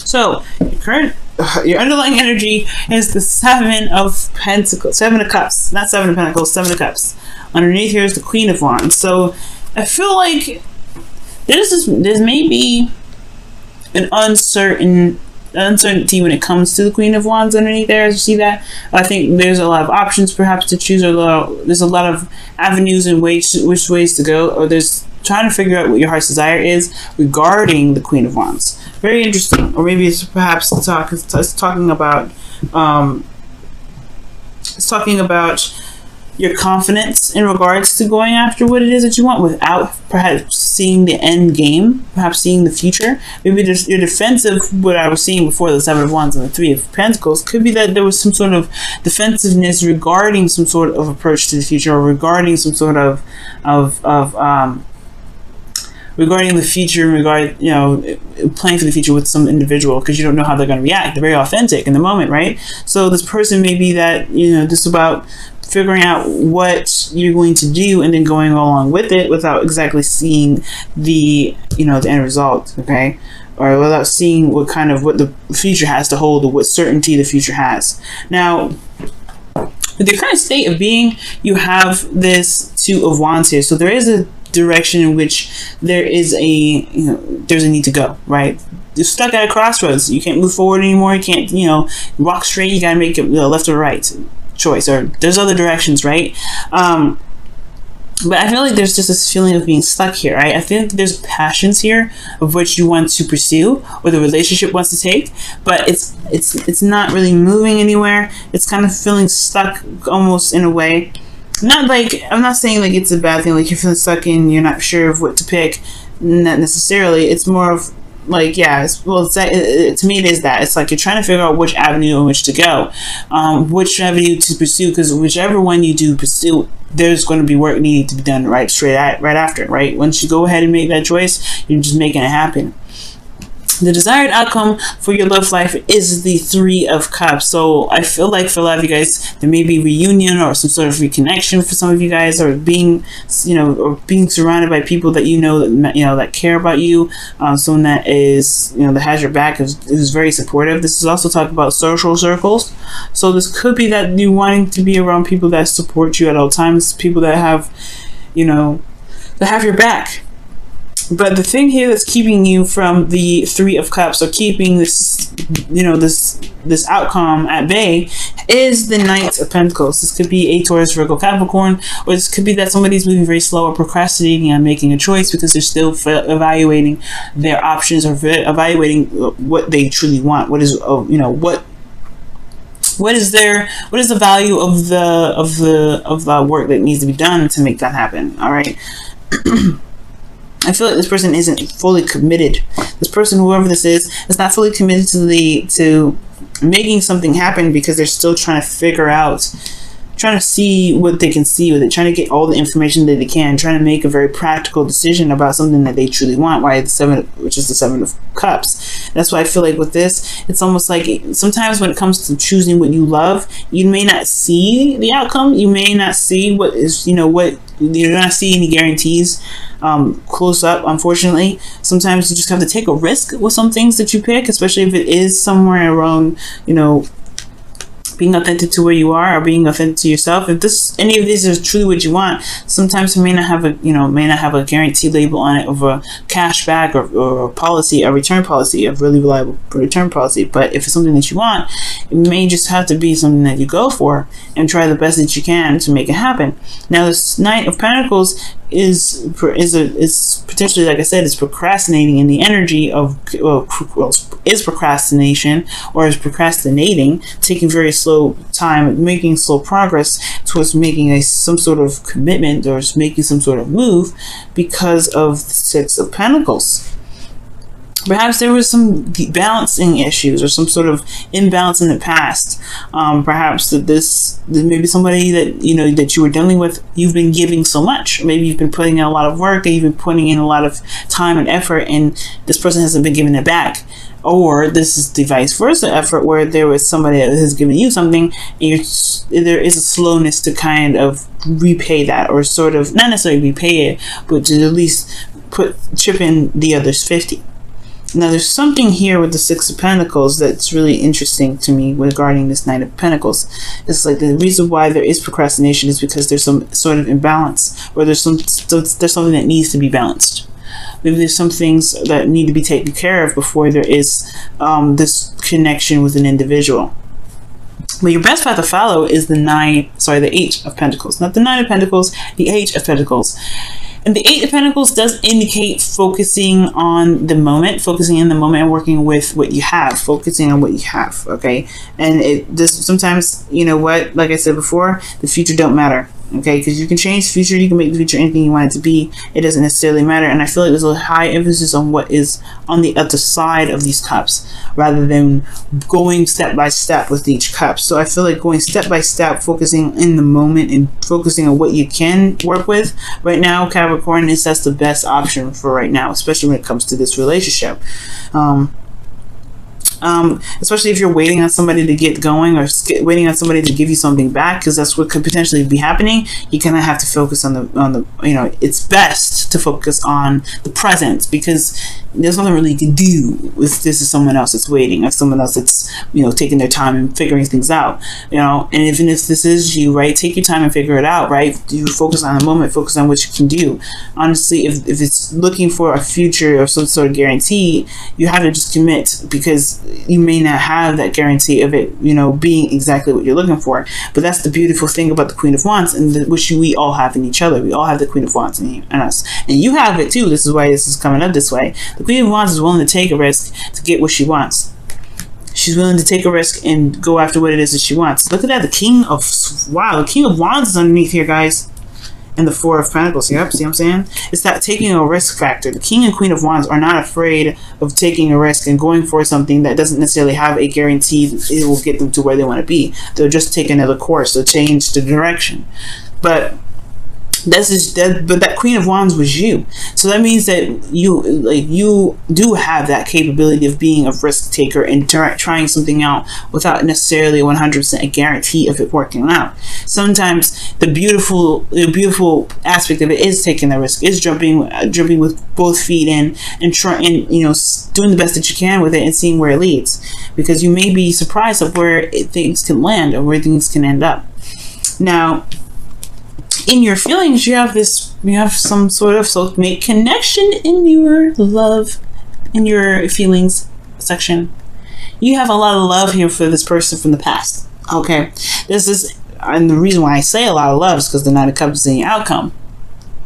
So your underlying energy is the Seven of Pentacles, Seven of Cups, not Seven of Pentacles, Seven of Cups. Underneath here is the Queen of Wands. So I feel like there's maybe an uncertainty when it comes to the Queen of Wands underneath there. As you see that, I think there's a lot of options perhaps to choose, there's a lot of avenues and which ways to go, or there's trying to figure out what your heart's desire is regarding the Queen of Wands. Very interesting. Or maybe it's perhaps talking about your confidence in regards to going after what it is that you want without perhaps seeing the end game, perhaps seeing the future. Maybe there's your defensive, what I was seeing before, the Seven of Wands and the Three of Pentacles, could be that there was some sort of defensiveness regarding some sort of approach to the future, or regarding some sort of regarding the future, planning for the future with some individual, because you don't know how they're going to react. They're very authentic in the moment, right? So this person may be that, just about figuring out what you're going to do and then going along with it without exactly seeing the, the end result, okay? Or without seeing what the future has to hold, or what certainty the future has. Now, with the current state of being, you have this Two of Wands here. So there is a direction in which there is there's a need to go, right? You're stuck at a crossroads. You can't move forward anymore. You can't, walk straight. You gotta make it left or right choice, or there's other directions, right? But I feel like there's just this feeling of being stuck here, right? I think there's passions here of which you want to pursue, or the relationship wants to take, but it's not really moving anywhere. It's kind of feeling stuck almost in a way. Not like, I'm not saying like it's a bad thing, like you're feeling stuck and you're not sure of what to pick. Not necessarily. It's more of like, to me it is that. It's like you're trying to figure out which avenue in which to go, which avenue to pursue, because whichever one you do pursue, there's going to be work needing to be done right after, right? Once you go ahead and make that choice, you're just making it happen. The desired outcome for your love life is the Three of Cups. So I feel like for a lot of you guys, there may be reunion or some sort of reconnection for some of you guys, or being surrounded by people that that care about you. Someone that is, that has your back, is very supportive. This is also talking about social circles. So this could be that you wanting to be around people that support you at all times, people that have, that have your back. But the thing here that's keeping you from the Three of Cups, or keeping this, this outcome at bay, is the Knight of Pentacles. This could be a Taurus, Virgo, Capricorn, or this could be that somebody's moving very slow or procrastinating on making a choice because they're still evaluating their options, or evaluating what they truly want. What is, what is the value of the work that needs to be done to make that happen? All right. I feel like this person isn't fully committed. This person, whoever this is not fully committed to making something happen, because they're still trying to figure out, trying to see what they can see with it, trying to get all the information that they can, trying to make a very practical decision about something that they truly want. Why which is the Seven of Cups. That's why I feel like with this, it's almost like sometimes when it comes to choosing what you love, you may not see the outcome. You may not see what is, you're not see any guarantees close up, unfortunately. Sometimes you just have to take a risk with some things that you pick, especially if it is somewhere around, being authentic to where you are, or being authentic to yourself. If any of these is truly what you want, sometimes it may not have a guarantee label on it of a cashback or a policy, a return policy, a really reliable return policy. But if it's something that you want, it may just have to be something that you go for and try the best that you can to make it happen. Now, this Knight of Pentacles is potentially, like I said, is procrastinating in the energy of, is procrastination, or is procrastinating, taking very slow time, making slow progress towards making some sort of commitment, or making some sort of move, because of the Six of Pentacles. Perhaps there was some balancing issues, or some sort of imbalance in the past. Perhaps that maybe somebody that that you were dealing with, you've been giving so much. Maybe you've been putting in a lot of work, and you've been putting in a lot of time and effort, and this person hasn't been giving it back. Or this is the vice versa effort, where there was somebody that has given you something, and there is a slowness to kind of repay that, or sort of not necessarily repay it, but to at least chip in the other's 50. Now, there's something here with the Six of Pentacles that's really interesting to me regarding this Knight of Pentacles. It's like the reason why there is procrastination is because there's some sort of imbalance, or there's something that needs to be balanced. Maybe there's some things that need to be taken care of before there is this connection with an individual. But your best path to follow is the Eight of Pentacles. Not the Nine of Pentacles, the Eight of Pentacles. And the Eight of Pentacles does indicate focusing on the moment, focusing in the moment and working with what you have, focusing on what you have, okay? And it just sometimes, you know what, like I said before, the future don't matter, okay? Because you can change the future, you can make the future anything you want it to be. It doesn't necessarily matter. And I feel like there's a high emphasis on what is on the other side of these cups, rather than going step by step with each cup. So I feel like going step by step, focusing in the moment and focusing on what you can work with right now, Capricorn, that's the best option for right now, especially when it comes to this relationship. Especially if you're waiting on somebody to get going, or waiting on somebody to give you something back, because that's what could potentially be happening. You kind of have to focus on the you know, it's best to focus on the present, because there's nothing really you can do if this is someone else that's waiting, or someone else that's, you know, taking their time and figuring things out, you know. And even if this is you, right, take your time and figure it out, right? You focus on the moment, focus on what you can do. Honestly, if it's looking for a future or some sort of guarantee, you have to just commit, because you may not have that guarantee of it, you know, being exactly what you're looking for. But that's the beautiful thing about the Queen of Wands, and which we all have in each other. We all have the Queen of Wands in us, and you have it too. This is why this is coming up this way. The Queen of Wands is willing to take a risk to get what she wants. She's willing to take a risk and go after what it is that she wants. Look at that. The King of Wands is underneath here, guys. And the Four of Pentacles. Yep, see what I'm saying? It's that taking a risk factor. The King and Queen of Wands are not afraid of taking a risk and going for something that doesn't necessarily have a guarantee that it will get them to where they want to be. They'll just take another course. They'll change the direction. But that Queen of Wands was you. So that means that you do have that capability of being a risk taker and trying something out without necessarily 100% a guarantee of it working out. Sometimes the beautiful aspect of it is taking the risk, is jumping with both feet in, and trying, you know, doing the best that you can with it and seeing where it leads, because you may be surprised of where things can land or where things can end up. Now, in your feelings, you have some sort of soulmate connection in your love, in your feelings section. You have a lot of love here for this person from the past. Okay, and the reason why I say a lot of love is because the Knight of Cups is in your outcome.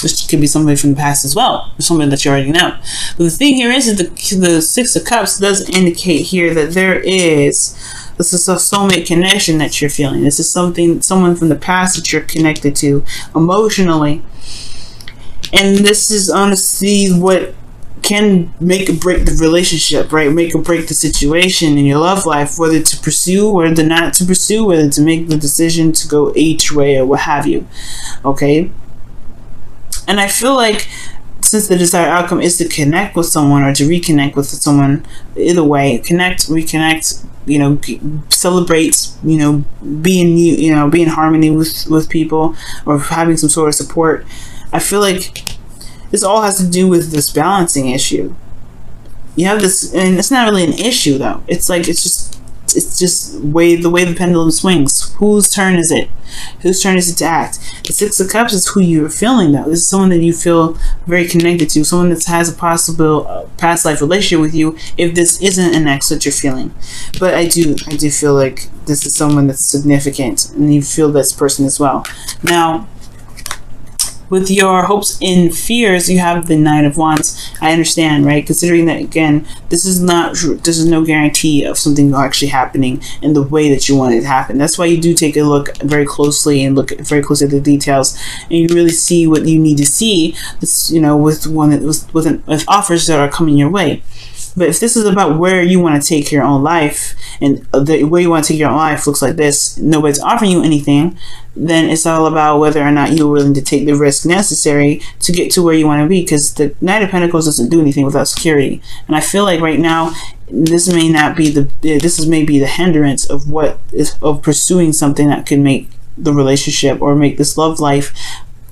This could be somebody from the past as well, or somebody that you already know. But the thing here is that the Six of Cups does indicate here that this is a soulmate connection that you're feeling. This is someone from the past that you're connected to emotionally. And this is honestly what can make or break the relationship, right? Make or break the situation in your love life, whether to pursue or not to pursue, whether to make the decision to go each way or what have you. Okay? And I feel like, since the desired outcome is to connect with someone or to reconnect with someone, either way, connect, reconnect, you know, celebrate, you know, be in harmony with people, or having some sort of support. I feel like this all has to do with this balancing issue. You have this, and it's not really an issue though. It's just the way the pendulum swings. Whose turn is it? Whose turn is it to act? The Six of Cups is who you're feeling though. This is someone that you feel very connected to, someone that has a possible past life relationship with you, if this isn't an ex that you're feeling. But I do feel like this is someone that's significant, and you feel this person as well. Now, with your hopes and fears, you have the Knight of Wands. I understand, right? Considering that, again, this is no guarantee of something actually happening in the way that you want it to happen. That's why you do take a look very closely and look very closely at the details, and you really see what you need to see. This, you know, with offers that are coming your way. But if this is about where you want to take your own life, and the way you want to take your own life looks like this, nobody's offering you anything, then it's all about whether or not you're willing to take the risk necessary to get to where you want to be, because the Knight of Pentacles doesn't do anything without security. And I feel like right now, this may be the hindrance of pursuing something that could make the relationship or make this love life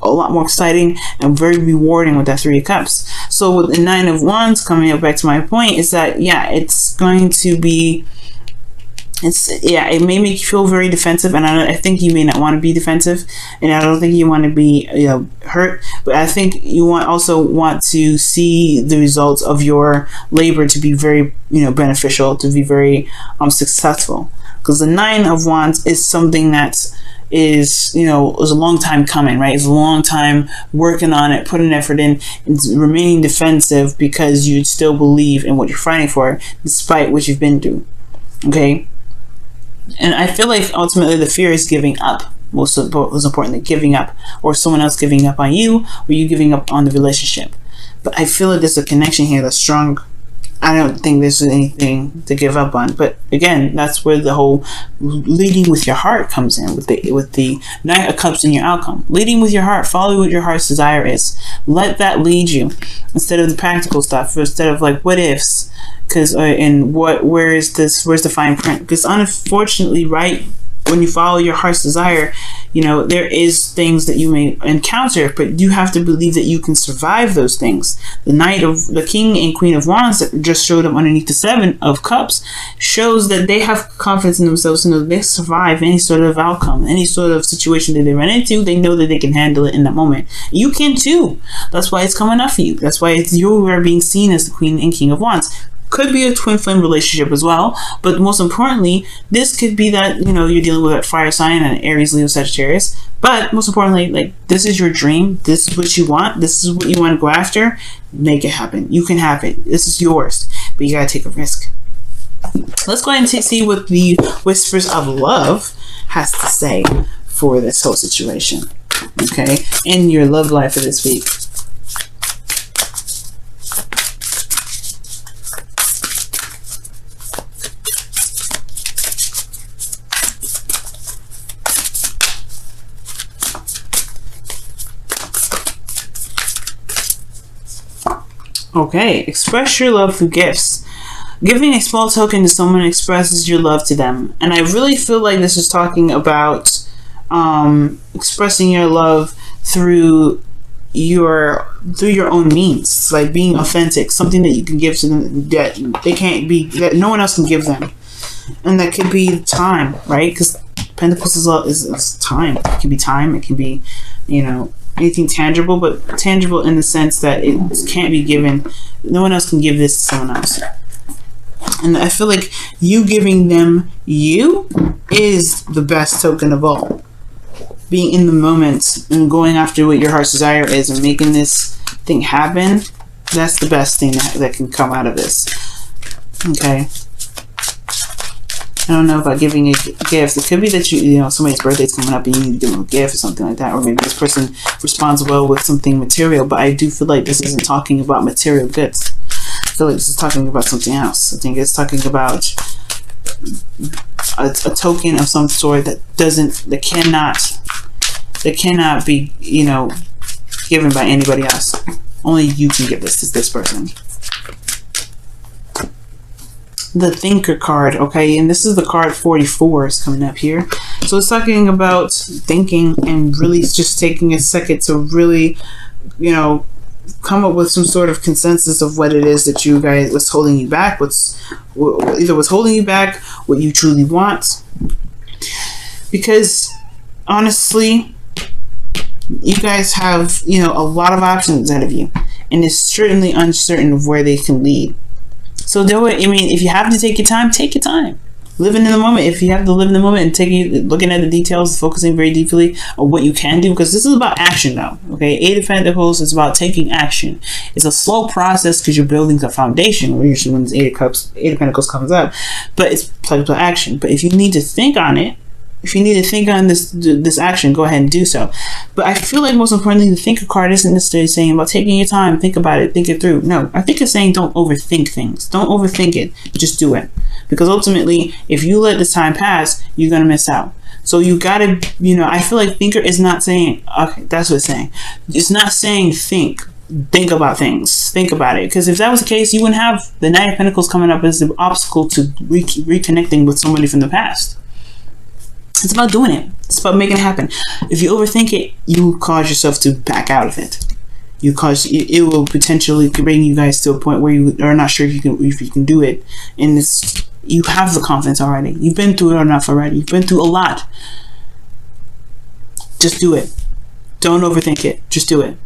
a lot more exciting and very rewarding with that Three of Cups. So with the Nine of Wands coming up, back to my point, is that, yeah, it's going to be, it may make you feel very defensive, and I think you may not want to be defensive, and I don't think you want to be, hurt, but I think you also want to see the results of your labor to be very, beneficial, to be very successful, because the Nine of Wands is something that is a long time coming, right? It's a long time working on it, putting effort in, and remaining defensive because you still believe in what you're fighting for, despite what you've been through. Okay. And I feel like ultimately the fear is giving up. Most importantly, giving up, or someone else giving up on you, or you giving up on the relationship. But I feel like there's a connection here that's strong. I don't think there's anything to give up on. But again, that's where the whole leading with your heart comes in, with the Knight of Cups in your outcome. Leading with your heart, follow what your heart's desire is. Let that lead you, instead of the practical stuff, instead of like what ifs. Because where's the fine print? Because unfortunately, right, when you follow your heart's desire, there is things that you may encounter, but you have to believe that you can survive those things. The King and Queen of Wands that just showed up underneath the Seven of Cups shows that they have confidence in themselves to know that they survive any sort of outcome, any sort of situation that they run into. They know that they can handle it in that moment. You can too. That's why it's coming up for you. That's why you are being seen as the Queen and King of Wands. Could be a twin flame relationship as well, but most importantly, this could be that you're dealing with a fire sign and an Aries, Leo, Sagittarius. But most importantly, like, this is your dream, this is what you want, this is what you want to go after. Make it happen. You can have it. This is yours, but you gotta take a risk. Let's go ahead and see what the Whispers of Love has to say for this whole situation, okay, in your love life for this week. Okay, express your love through gifts. Giving a small token to someone expresses your love to them. And I really feel like this is talking about expressing your love through your own means, like being authentic, something that you can give to them that that no one else can give them. And that could be time, right? Because Pentacles is time. It can be time, it can be, anything tangible, but tangible in the sense that it can't be given. No one else can give this to someone else. And I feel like you giving them you is the best token of all. Being in the moment and going after what your heart's desire is and making this thing happen, that's the best thing that can come out of this. Okay. I don't know about giving a gift. It could be that somebody's birthday's coming up and you need to give them a gift or something like that, or maybe this person responds well with something material. But I do feel like this isn't talking about material goods. I feel like this is talking about something else. I think it's talking about a token of some sort that cannot be given by anybody else. Only you can give this to this person. The Thinker card, okay, and this is the card 44 is coming up here. So it's talking about thinking and really just taking a second to really, come up with some sort of consensus of what it is that you guys, what's holding you back, what's holding you back, what you truly want. Because honestly, you guys have, a lot of options ahead of you, and it's certainly uncertain of where they can lead. So if you have to take your time, take your time. Living in the moment. If you have to live in the moment and looking at the details, focusing very deeply on what you can do, because this is about action now. Okay, Eight of Pentacles is about taking action. It's a slow process because you're building a foundation. Usually when this Eight of Pentacles comes up, but it's about action. But if you need to think on it, if you need to think on this action, go ahead and do so. But I feel like most importantly, the Thinker card isn't necessarily saying about taking your time, think about it, think it through. No, I think it's saying don't overthink things. Don't overthink it. Just do it. Because ultimately, if you let this time pass, you're going to miss out. So you got to, I feel like Thinker is not saying, okay, that's what it's saying. It's not saying think about things. Think about it. Because if that was the case, you wouldn't have the Knight of Pentacles coming up as the obstacle to reconnecting with somebody from the past. It's about doing it. It's about making it happen. If you overthink it, you cause yourself to back out of it. It will potentially bring you guys to a point where you are not sure if you can do it. And you have the confidence already. You've been through it enough already. You've been through a lot. Just do it. Don't overthink it. Just do it.